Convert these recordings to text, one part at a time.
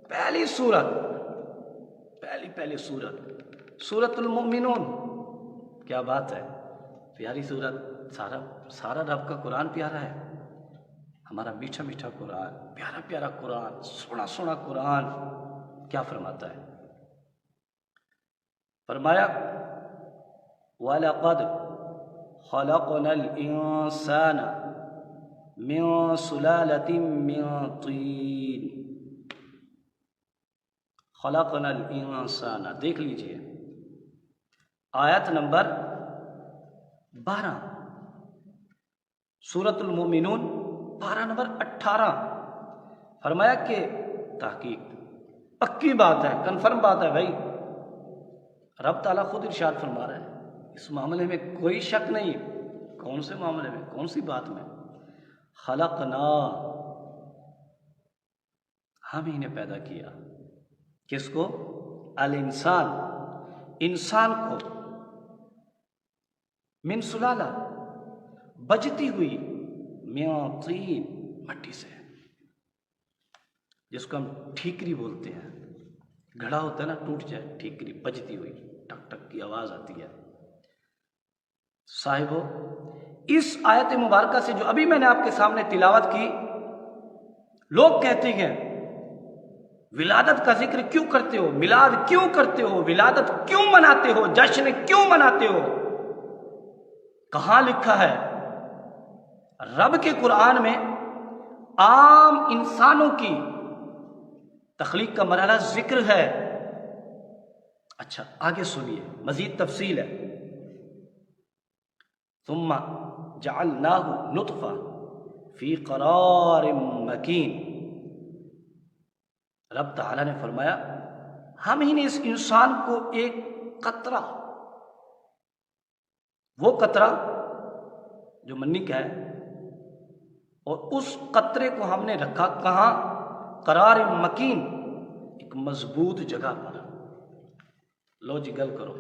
پہلی سورت، پہلی سورت سورۃ المؤمنون، کیا بات ہے، پیاری سورت، سارا رب کا قرآن پیارا ہے، ہمارا میٹھا میٹھا قرآن، پیارا پیارا قرآن، سونا سونا قرآن کیا فرماتا ہے؟ فرمایا وَلَقَدْ خَلَقْنَا الْإِنسَانَ مِن سُلَالَةٍ مِّن طِينٍ، خلقنا الانسان، دیکھ لیجئے آیت نمبر 12 سورۃ المؤمنون، پارہ نمبر 18۔ فرمایا کہ تحقیق، پکی بات ہے، کنفرم بات ہے بھائی، رب تعالیٰ خود ارشاد فرما رہا ہے، اس معاملے میں کوئی شک نہیں۔ کون سے معاملے میں، کون سی بات میں؟ خلقنا، ہم ہی نے پیدا کیا، کس کو؟ الانسان، انسان کو، من سلالہ، بجتی ہوئی، من طین، مٹی سے، جس کو ہم ٹھیکری بولتے ہیں، گھڑا ہوتا ہے نا، ٹوٹ جائے، ٹھیکری، بجتی ہوئی، ٹک ٹک کی آواز آتی ہے۔ صاحبو، اس آیت مبارکہ سے جو ابھی میں نے آپ کے سامنے تلاوت کی، لوگ کہتے ہیں ولادت کا ذکر کیوں کرتے ہو، میلاد کیوں کرتے ہو، ولادت کیوں مناتے ہو، جشن کیوں مناتے ہو؟ کہاں لکھا ہے؟ رب کے قرآن میں عام انسانوں کی تخلیق کا مرحلہ ذکر ہے۔ اچھا آگے سنیے، مزید تفصیل ہے۔ ثم جعلناہ نطفہ فی قرار مکین، رب تعالیٰ نے فرمایا ہم ہی نے اس انسان کو ایک قطرہ، وہ قطرہ جو منی کا ہے، اور اس قطرے کو ہم نے رکھا کہاں؟ قرار مکین، ایک مضبوط جگہ پر۔ لو جی گل کرو،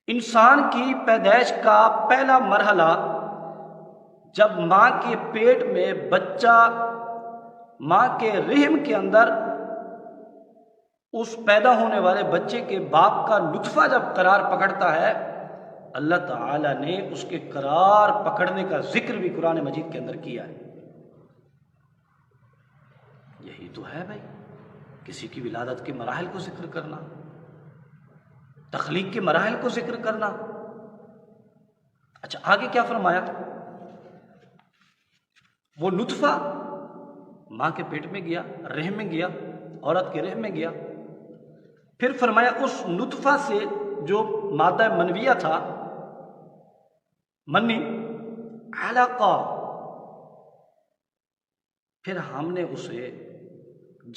انسان کی پیدائش کا پہلا مرحلہ، جب ماں کے پیٹ میں بچہ، ماں کے رحم کے اندر اس پیدا ہونے والے بچے کے باپ کا نطفہ جب قرار پکڑتا ہے، اللہ تعالی نے اس کے قرار پکڑنے کا ذکر بھی قرآن مجید کے اندر کیا ہے۔ یہی تو ہے بھائی، کسی کی ولادت کے مراحل کو ذکر کرنا، تخلیق کے مراحل کو ذکر کرنا۔ اچھا آگے کیا فرمایا؟ وہ نطفہ ماں کے پیٹ میں گیا، رحم میں گیا، عورت کے رحم میں گیا، پھر فرمایا اس نطفہ سے جو مادہ منویہ تھا، منی، علقہ، پھر ہم نے اسے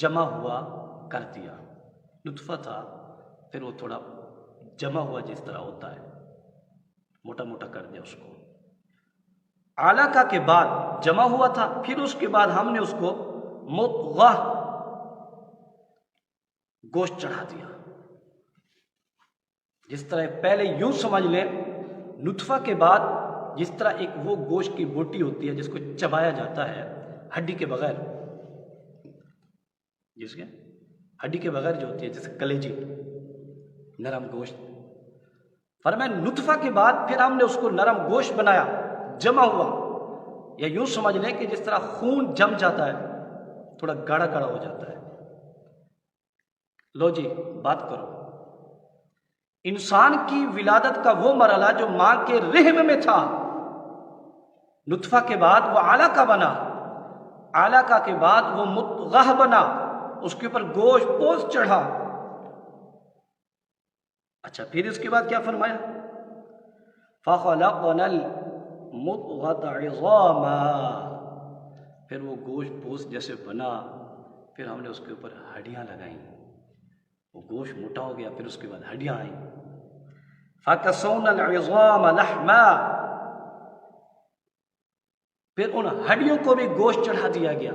جمع ہوا کر دیا۔ نطفہ تھا، پھر وہ تھوڑا جمع ہوا، جس طرح ہوتا ہے، موٹا موٹا کر دیا اس کو۔ علقہ کے بعد جمع ہوا تھا، پھر اس کے بعد ہم نے اس کو مضغہ، گوشت چڑھا دیا۔ جس طرح پہلے یوں سمجھ لیں، نطفہ کے بعد جس طرح ایک وہ گوشت کی بوٹی ہوتی ہے جس کو چبایا جاتا ہے ہڈی کے بغیر، جس کے ہڈی کے بغیر جو ہوتی ہے، جیسے کلیجی، نرم گوشت، فرمایا نطفہ کے بعد پھر ہم نے اس کو نرم گوشت بنایا، جمع ہوا، یا یوں سمجھ لیں کہ جس طرح خون جم جاتا ہے، تھوڑا گاڑھا گاڑھا ہو جاتا ہے۔ لو جی بات کرو، انسان کی ولادت کا وہ مرحلہ جو ماں کے رحم میں تھا، نطفہ کے بعد وہ علقہ بنا، علقہ کے بعد وہ مضغہ بنا، اس کے اوپر گوشت پوست چڑھا۔ اچھا پھر اس کے بعد کیا فرمایا؟ فَخَلَقْنَا الْمُضْغَةَ عِظَامًا، پھر وہ گوشت پوست جیسے بنا، پھر ہم نے اس کے اوپر ہڈیاں لگائیں، وہ گوشت موٹا ہو گیا، پھر اس کے بعد ہڈیاں آئیں۔ فَكَسَوْنَا الْعِظَامَ لَحْمًا، پھر ان ہڈیوں کو بھی گوشت چڑھا دیا گیا۔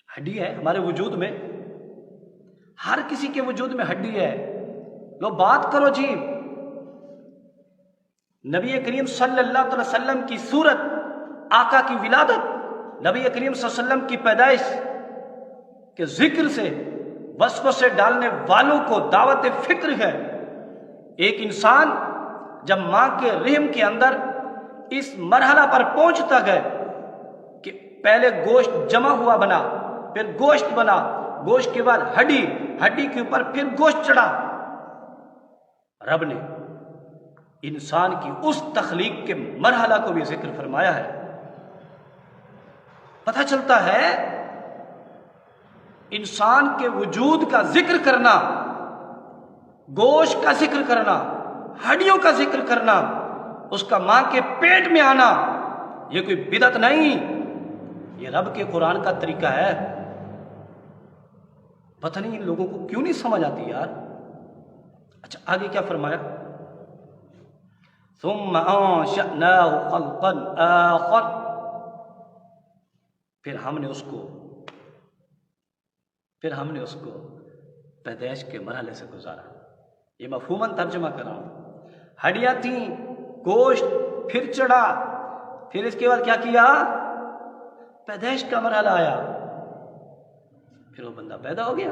ہڈی ہے ہمارے وجود میں، ہر کسی کے وجود میں ہڈی ہے۔ لو بات کرو جی، نبی کریم صلی اللہ علیہ وسلم کی صورت، آقا کی ولادت، نبی کریم صلی اللہ علیہ وسلم کی پیدائش کے ذکر سے وسوسے ڈالنے والوں کو دعوت فکر ہے۔ ایک انسان جب ماں کے رحم کے اندر اس مرحلہ پر پہنچتا ہے کہ پہلے گوشت جمع ہوا بنا، پھر گوشت بنا، گوشت کے بعد ہڈی، ہڈی کے اوپر پھر گوشت چڑھا، رب نے انسان کی اس تخلیق کے مرحلہ کو بھی ذکر فرمایا ہے۔ پتہ چلتا ہے انسان کے وجود کا ذکر کرنا، گوشت کا ذکر کرنا، ہڈیوں کا ذکر کرنا، اس کا ماں کے پیٹ میں آنا، یہ کوئی بدعت نہیں، یہ رب کے قرآن کا طریقہ ہے۔ پتہ نہیں ان لوگوں کو کیوں نہیں سمجھ آتی یار۔ اچھا آگے کیا فرمایا؟ ثم انشأناه خلقا آخر، پھر ہم نے اس کو پیدائش کے مرحلے سے گزارا۔ یہ مفہوماً ترجمہ کر رہا ہوں۔ ہڈیاں تھیں، گوشت پھر چڑھا، پھر اس کے بعد کیا کیا؟ پیدائش کا مرحلہ آیا، پھر وہ بندہ پیدا ہو گیا،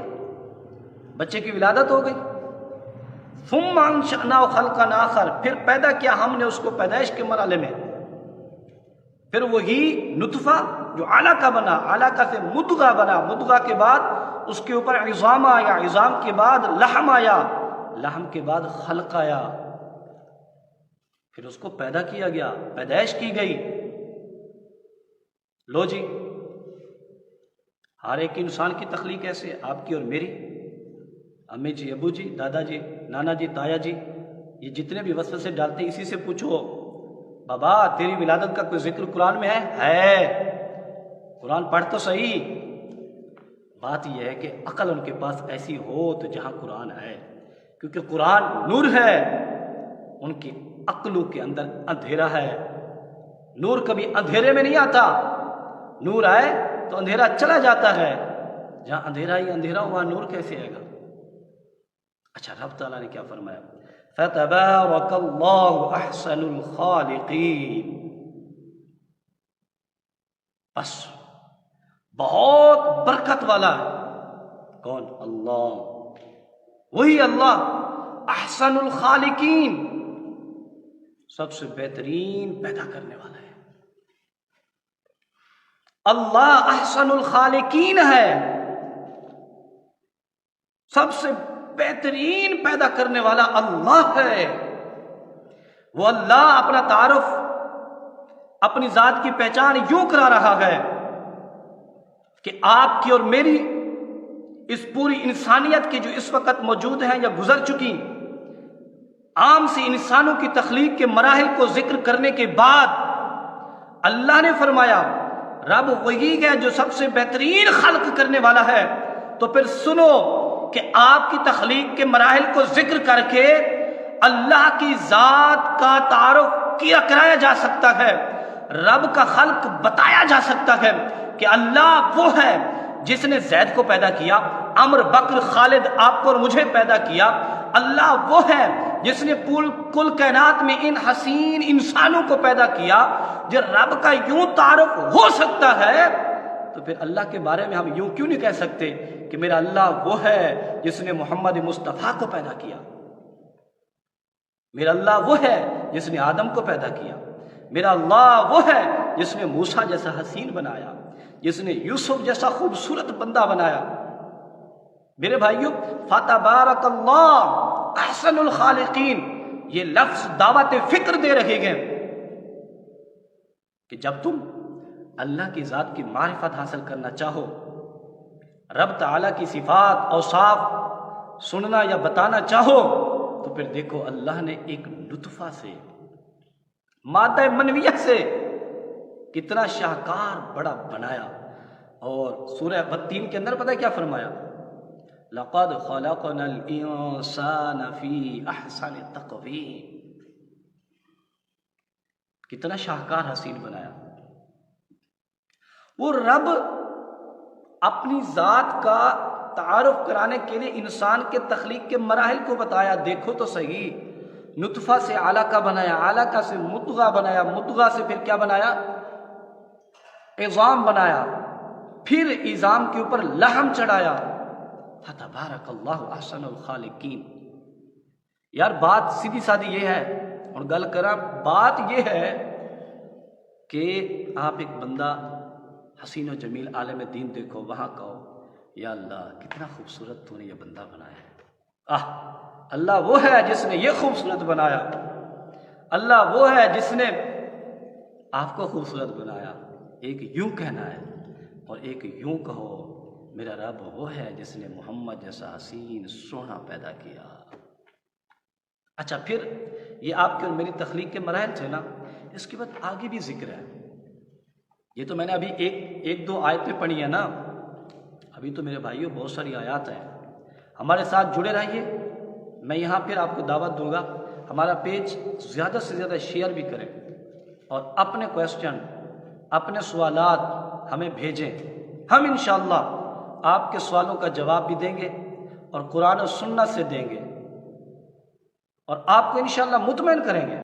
بچے کی ولادت ہو گئی۔ ثم انشأناه خلقا آخر، پھر پیدا کیا ہم نے اس کو پیدائش کے مرحلے میں، پھر وہی نطفہ جو علقہ بنا، علقہ سے مدغہ بنا، مدغہ کے بعد اس کے اوپر عظام آیا، عظام کے بعد لحم آیا، لحم کے بعد خلق آیا، پھر اس کو پیدا کیا گیا، پیدائش کی گئی۔ لو جی، ہر ایک انسان کی تخلیق ایسے ہے، آپ کی اور میری، امی جی، ابو جی، دادا جی، نانا جی، تایا جی، یہ جتنے بھی وسوسے ڈالتے ہیں، اسی سے پوچھو بابا تیری ولادت کا کوئی ذکر قرآن میں ہے؟ قرآن پڑھ تو صحیح۔ بات یہ ہے کہ عقل ان کے پاس ایسی ہو تو جہاں قرآن ہے، کیونکہ قرآن نور ہے، ان کی عقلوں کے اندر اندھیرا ہے۔ نور کبھی اندھیرے میں نہیں آتا، نور آئے تو اندھیرا چلا جاتا ہے، جہاں اندھیرا ہی اندھیرا وہاں نور کیسے آئے گا؟ اچھا رب تعالیٰ نے کیا فرمایا؟ فَتَبَارَكَ اللَّهُ أَحْسَنُ الْخَالِقِينَ، بس بہت برکت والا ہے کون؟ اللہ، وہی اللہ احسن الخالقین، سب سے بہترین پیدا کرنے والا ہے۔ اللہ احسن الخالقین ہے، سب سے بہترین پیدا کرنے والا اللہ ہے۔ وہ اللہ اپنا تعارف، اپنی ذات کی پہچان یوں کرا رہا ہے کہ آپ کی اور میری، اس پوری انسانیت کی جو اس وقت موجود ہیں یا گزر چکی عام سی انسانوں کی تخلیق کے مراحل کو ذکر کرنے کے بعد اللہ نے فرمایا رب وہی ہے جو سب سے بہترین خلق کرنے والا ہے۔ تو پھر سنو کہ آپ کی تخلیق کے مراحل کو ذکر کر کے اللہ کی ذات کا تعارف کرایا جا سکتا ہے، رب کا خلق بتایا جا سکتا ہے کہ اللہ وہ ہے جس نے زید کو پیدا کیا، عمر، بکر، خالد آپ کو اور مجھے پیدا کیا۔ اللہ وہ ہے جس نے کل کائنات میں ان حسین انسانوں کو پیدا کیا۔ جب رب کا یوں تعارف ہو سکتا ہے تو پھر اللہ کے بارے میں ہم یوں کیوں نہیں کہہ سکتے کہ میرا اللہ وہ ہے جس نے محمد مصطفیٰ کو پیدا کیا، میرا اللہ وہ ہے جس نے آدم کو پیدا کیا، میرا اللہ وہ ہے جس نے موسیٰ جیسا حسین بنایا، جس نے یوسف جیسا خوبصورت بندہ بنایا۔ میرے بھائیوں، فتبارک اللہ احسن الخالقین، یہ لفظ دعوت فکر دے رہے ہیں کہ جب تم اللہ کی ذات کی معرفت حاصل کرنا چاہو، رب تعالیٰ کی صفات اوصاف سننا یا بتانا چاہو، تو پھر دیکھو اللہ نے ایک نطفہ سے، مادہ منویہ سے کتنا شاہکار بڑا بنایا۔ اور سورہ بطین کے اندر پتہ ہے کیا فرمایا؟ لَقَدْ خَلَقْنَا الْإِنسَانَ فِي أَحْسَنِ تَقْوِيمٍ، کتنا شاہکار حسین بنایا۔ وہ رب اپنی ذات کا تعارف کرانے کے لیے انسان کے تخلیق کے مراحل کو بتایا۔ دیکھو تو صحیح، نطفہ سے علقہ بنایا، علقہ سے مدغہ بنایا، مدغہ سے پھر کیا بنایا؟ عظام بنایا، پھر عظام کے اوپر لحم چڑھایا۔ فتبارک اللہ احسن الخالقین۔ یار بات سیدھی سادھی یہ ہے، اور گل کرا بات یہ ہے کہ آپ ایک بندہ حسین و جمیل عالم دین دیکھو، وہاں کہو یا اللہ کتنا خوبصورت تو نے یہ بندہ بنایا ہے۔ اللہ وہ ہے جس نے یہ خوبصورت بنایا، اللہ وہ ہے جس نے آپ کو خوبصورت بنایا۔ ایک یوں کہنا ہے اور ایک یوں کہو میرا رب وہ ہے جس نے محمد جیسا حسین سونا پیدا کیا۔ اچھا پھر یہ آپ کے اور میری تخلیق کے مراحل تھے نا، اس کے بعد آگے بھی ذکر ہے۔ یہ تو میں نے ابھی ایک دو آیتیں پڑھی ہیں نا، ابھی تو میرے بھائیوں بہت ساری آیات ہیں۔ ہمارے ساتھ جڑے رہیے، میں یہاں پھر آپ کو دعوت دوں گا، ہمارا پیج زیادہ سے زیادہ شیئر بھی کریں اور اپنے کویسچن، اپنے سوالات ہمیں بھیجیں۔ ہم انشاءاللہ آپ کے سوالوں کا جواب بھی دیں گے اور قرآن و سنت سے دیں گے، اور آپ کو انشاءاللہ مطمئن کریں گے۔